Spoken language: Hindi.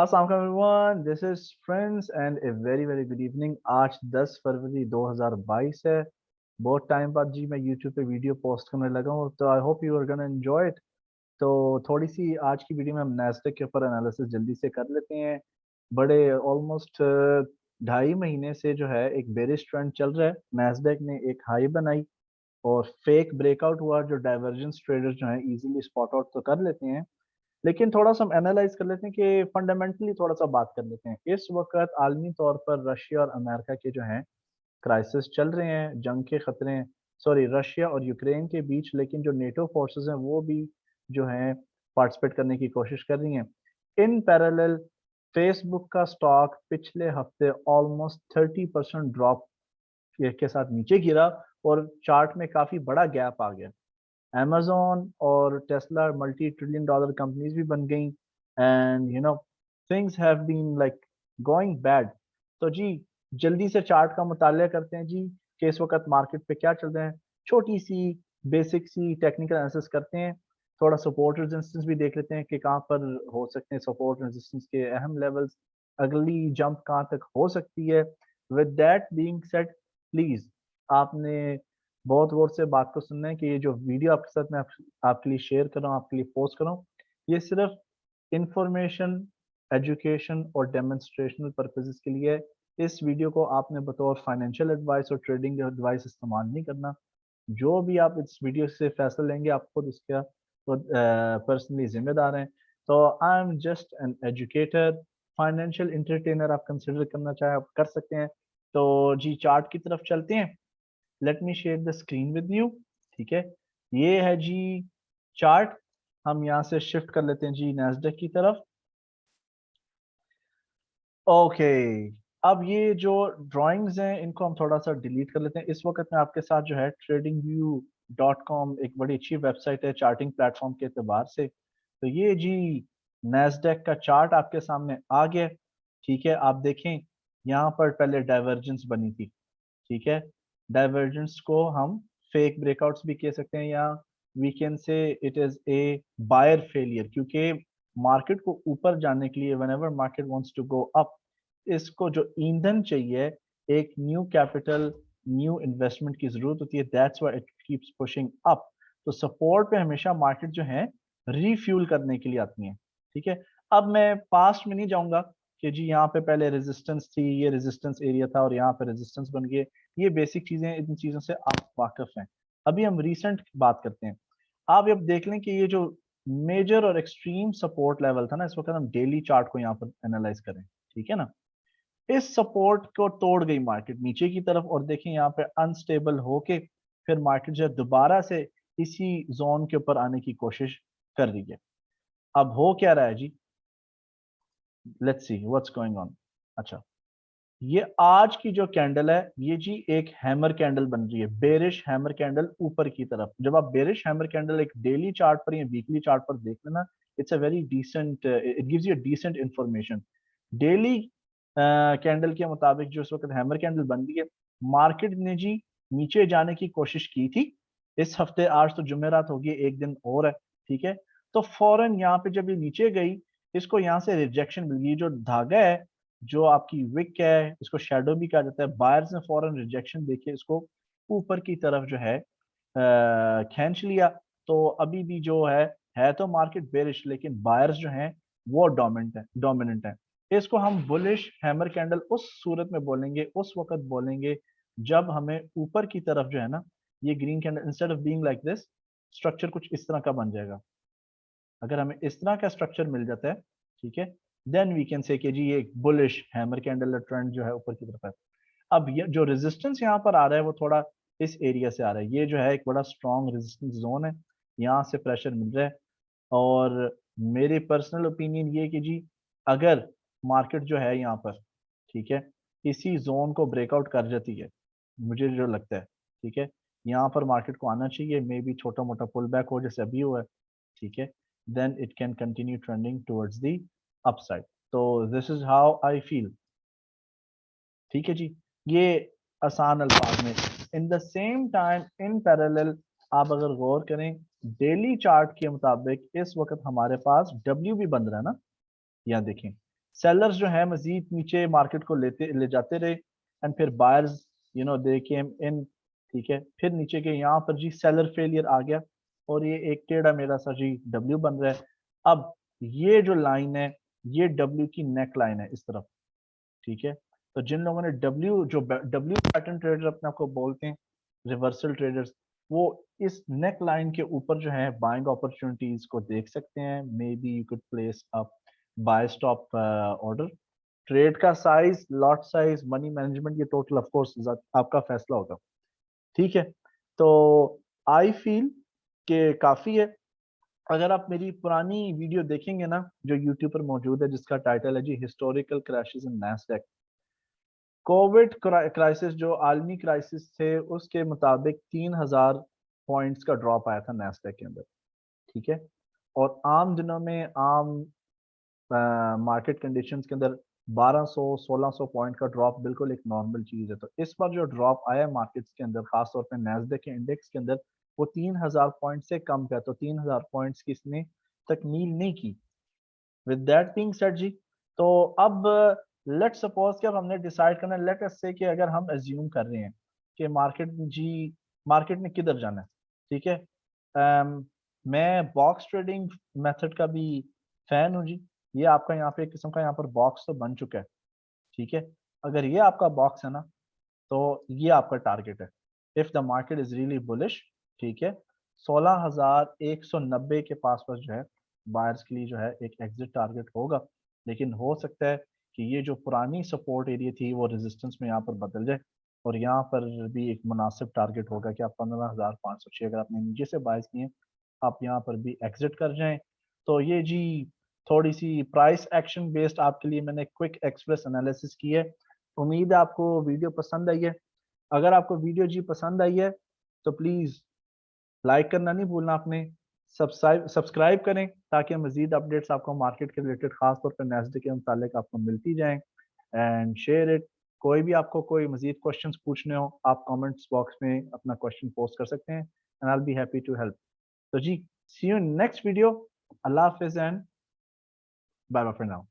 अस्सलाम everyone, this is friends and a very very good evening. आज 10 फरवरी 2022 है। बहुत टाइम बाद जी मैं यूट्यूब पे वीडियो पोस्ट करने लगा हूँ, तो I hope you are gonna enjoy it. तो थोड़ी सी आज की वीडियो में हम नैस्डैक के ऊपर एनालिसिस जल्दी से कर लेते हैं। बड़े ऑलमोस्ट 2.5 महीने से जो है एक बेरिश ट्रेंड चल रहा है। नैस्डैक ने एक हाई बनाई और फेक ब्रेकआउट हुआ, जो डाइवर्जेंस ट्रेडर जो है इजीली स्पॉट आउट तो कर लेते हैं। लेकिन थोड़ा सा हम एनालाइज कर लेते हैं कि फंडामेंटली थोड़ा सा बात कर लेते हैं। इस वक्त आलमी तौर पर रशिया और अमेरिका के जो हैं क्राइसिस चल रहे हैं, जंग के खतरे हैं। सॉरी, रशिया और यूक्रेन के बीच, लेकिन जो नेटो फोर्सेस हैं वो भी जो हैं पार्टिसिपेट करने की कोशिश कर रही हैं। इन पैरेलल फेसबुक का स्टॉक पिछले हफ्ते ऑलमोस्ट 30% ड्रॉप के साथ नीचे गिरा और चार्ट में काफी बड़ा गैप आ गया। amazon और Tesla multi trillion dollar companies भी बन गई and things have been like going bad. तो जी जल्दी से चार्ट का मुताला करते हैं जी कि इस वक्त मार्केट पे क्या चल रहा है। छोटी सी बेसिक सी टेक्निकल एनालिसिस करते हैं। थोड़ा सपोर्ट रेजिस्टेंस भी देख लेते हैं कि कहाँ पर हो सकते हैं सपोर्ट रेजिस्टेंस के अहम लेवल्स, अगली जंप कहाँ तक हो सकती है। With that being said, please आपने बहुत गौर से बात को सुनना है कि ये जो वीडियो आपके साथ मैं आपके लिए शेयर कर रहा हूँ, आपके लिए पोस्ट कर रहा हूँ, ये सिर्फ इंफॉर्मेशन, एजुकेशन और डेमोन्स्ट्रेशनल पर्पसेस के लिए है। इस वीडियो को आपने बतौर फाइनेंशियल एडवाइस और ट्रेडिंग एडवाइस इस्तेमाल नहीं करना। जो भी आप इस वीडियो से फैसला लेंगे आप खुद इसका पर्सनली जिम्मेदार हैं। तो I am just an educator, financial entertainer आप कंसिडर करना चाहे आप कर सकते हैं। तो जी चार्ट की तरफ चलते हैं। Let me share the screen with you. ठीक है, ये है जी चार्ट। हम यहाँ से शिफ्ट कर लेते हैं जी नैस्डैक की तरफ। ओके, अब ये जो ड्राइंग्स हैं इनको हम थोड़ा सा डिलीट कर लेते हैं। इस वक्त मैं आपके साथ जो है tradingview.com एक बड़ी अच्छी वेबसाइट है चार्टिंग प्लेटफॉर्म के एतबार से। तो ये जी नैस्डैक का चार्ट आपके सामने आ गया। ठीक है, आप देखें यहाँ पर पहले डाइवर्जेंस बनी थी। ठीक है, डाइवर्जेंस को हम फेक ब्रेकआउट्स भी कह सकते हैं या we can say it is a buyer failure, क्योंकि मार्केट को ऊपर जाने के लिए whenever market wants to go up, इसको जो ईंधन चाहिए, एक न्यू कैपिटल, न्यू इन्वेस्टमेंट की जरूरत होती है। That's why it keeps pushing up. तो सपोर्ट पे हमेशा मार्केट जो है रीफ्यूल करने के लिए आती है। ठीक है, अब मैं पास्ट में नहीं जाऊंगा कि जी यहाँ पे पहले रेजिस्टेंस थी, ये रेजिस्टेंस एरिया था और यहाँ पे रेजिस्टेंस बन गए। ये बेसिक चीजें, इन चीजों से आप वाकिफ हैं। अभी हम रीसेंट बात करते हैं। आप अब देख लें कि ये जो मेजर और एक्सट्रीम सपोर्ट लेवल था ना, इस वक्त हम डेली चार्ट को यहाँ पर एनालाइज करें। ठीक है ना, इस सपोर्ट को तोड़ गई मार्केट नीचे की तरफ और देखें यहाँ पे अनस्टेबल होके फिर मार्केट जो है दोबारा से इसी जोन के ऊपर आने की कोशिश कर रही है। अब हो क्या रहा है जी, let's see what's going on. अच्छा, ये आज की जो कैंडल है ये जी एक हैमर कैंडल बन रही है, बेरिश हैमर कैंडल ऊपर की तरफ। जब आप बेरिश हैमर कैंडल एक डेली चार्ट पर या वीकली चार्ट पर देख लेना, it's a very decent, it gives you decent information. Daily candle के मुताबिक जो इस वक्त हैमर कैंडल बन रही है, मार्केट ने जी नीचे जाने की कोशिश की थी इस हफ्ते। आज तो जुमेरात होगी, एक दिन और है। ठीक है, तो फौरन यहाँ पे जब ये नीचे गई, इसको यहाँ से रिजेक्शन मिल गई। जो धागा है, जो आपकी विक है, इसको शेडो भी कहा जाता है, बायर्स ने फौरन रिजेक्शन देके इसको ऊपर की तरफ जो है खींच लिया। तो अभी भी जो है तो मार्केट बेरिश, लेकिन बायर्स जो हैं वो डोमिनेंट है। इसको हम बुलिश हैमर कैंडल उस सूरत में बोलेंगे, उस वक्त बोलेंगे जब हमें ऊपर की तरफ जो है ना, ये green candle instead of being like this, structure कुछ इस तरह का बन जाएगा। अगर हमें इस तरह का स्ट्रक्चर मिल जाता है, ठीक है, देन वी कैन से कि जी ये एक बुलिश हैमर कैंडल ट्रेंड जो है ऊपर की तरफ है। अब ये जो रेजिस्टेंस यहाँ पर आ रहा है वो थोड़ा इस एरिया से आ रहा है। ये जो है एक बड़ा स्ट्रॉन्ग रेजिस्टेंस जोन है, यहाँ से प्रेशर मिल रहा है। और मेरी पर्सनल ओपिनियन ये है कि जी अगर मार्केट जो है यहाँ पर, ठीक है, इसी जोन को ब्रेकआउट कर जाती है, मुझे जो लगता है, ठीक है, यहाँ पर मार्केट को आना चाहिए। मे बी छोटा मोटा पुल बैक हो जैसे अभी हुआ है। ठीक है, then it can continue trending towards the upside. तो this is how I feel. ठीक है जी, ये आसान अल्फाज में। In the same time in parallel आप अगर गौर करें डेली चार्ट के मुताबिक इस वक्त हमारे पास डब्ल्यू भी बन रहा है ना, यहाँ देखें सेलर्स जो है मजीद नीचे मार्केट को ले जाते रहे, एंड फिर बायर्स दे केम इन, ठीक है। फिर नीचे के यहाँ पर जी सेलर फेलियर आ गया, और ये एक टेढ़ा मेढ़ा सा जी डब्ल्यू बन रहा है। अब ये जो लाइन है, ये डब्ल्यू की नेक लाइन है इस तरफ, ठीक है। तो जिन लोगों ने डब्ल्यू पैटर्न ट्रेडर अपने आप को बोलते हैं, रिवर्सल ट्रेडर्स, वो इस नेक लाइन के ऊपर जो है बाइंग अपॉर्चुनिटीज को देख सकते हैं। Maybe you could place a buy stop order. Trade का size, lot size, money management, ये टोटल ऑफ कोर्स आपका फैसला होगा, ठीक है। तो आई फील कि काफी है। अगर आप मेरी पुरानी वीडियो देखेंगे ना, जो यूट्यूब पर मौजूद है, जिसका टाइटल है जी हिस्टोरिकल क्रैशेस इन नैस्डैक, कोविड क्राइसिस जो आलमी क्राइसिस थे उसके मुताबिक 3000 पॉइंट्स का ड्रॉप आया था नैस्डैक के अंदर, ठीक है। और आम दिनों में, आम मार्केट कंडीशंस के अंदर 1200-1600 पॉइंट का ड्रॉप बिल्कुल एक नॉर्मल चीज है। तो इस बार जो ड्रॉप आया मार्केट्स के अंदर, खासतौर पे नैस्डैक के इंडेक्स के अंदर, वो 3000 पॉइंट से कम का, तो 3000 पॉइंट्स की इसने तकमील नहीं की। विद दैट बीइंग सेड जी, तो अब लेट सपोज कि अब हमने डिसाइड करना है, लेट अस से कि अगर हम एज्यूम कर रहे हैं कि मार्केट ने किधर जाना है, ठीक है। मैं बॉक्स ट्रेडिंग मेथड का भी फैन हूँ जी। ये आपका यहाँ पे एक किस्म का यहाँ पर बॉक्स तो बन चुका है, ठीक है। अगर ये आपका बॉक्स है ना, तो ये आपका टारगेट है। If the market is really bullish, ठीक है, 16,190 के पास पास जो है बायर्स के लिए जो है एक एग्जिट टारगेट होगा। लेकिन हो सकता है कि ये जो पुरानी सपोर्ट एरिया थी वो रेजिस्टेंस में यहाँ पर बदल जाए, और यहाँ पर भी एक मुनासिब टारगेट होगा कि आप 15,506 अगर आपने नीचे से बायस किए, आप यहाँ पर भी एग्जिट कर जाएं। तो ये जी थोड़ी सी प्राइस एक्शन बेस्ड आपके लिए मैंने क्विक एक्सप्रेस एनालिसिस की है। उम्मीद है आपको वीडियो पसंद आई है। अगर आपको वीडियो जी पसंद आई है तो प्लीज लाइक करना नहीं भूलना आपने, सब्सक्राइब करें ताकि मजीद अपडेट्स आपको मार्केट के रिलेटेड, खासतौर पर नैस्डैक के मुतालिक आपको मिलती जाएं। And share it. कोई भी आपको कोई मजीद क्वेश्चंस पूछने हो, आप कमेंट्स बॉक्स में अपना क्वेश्चन पोस्ट कर सकते हैं, and I will be happy to help. तो जी, see you in next video. अल्लाह हाफिज and bye bye for now.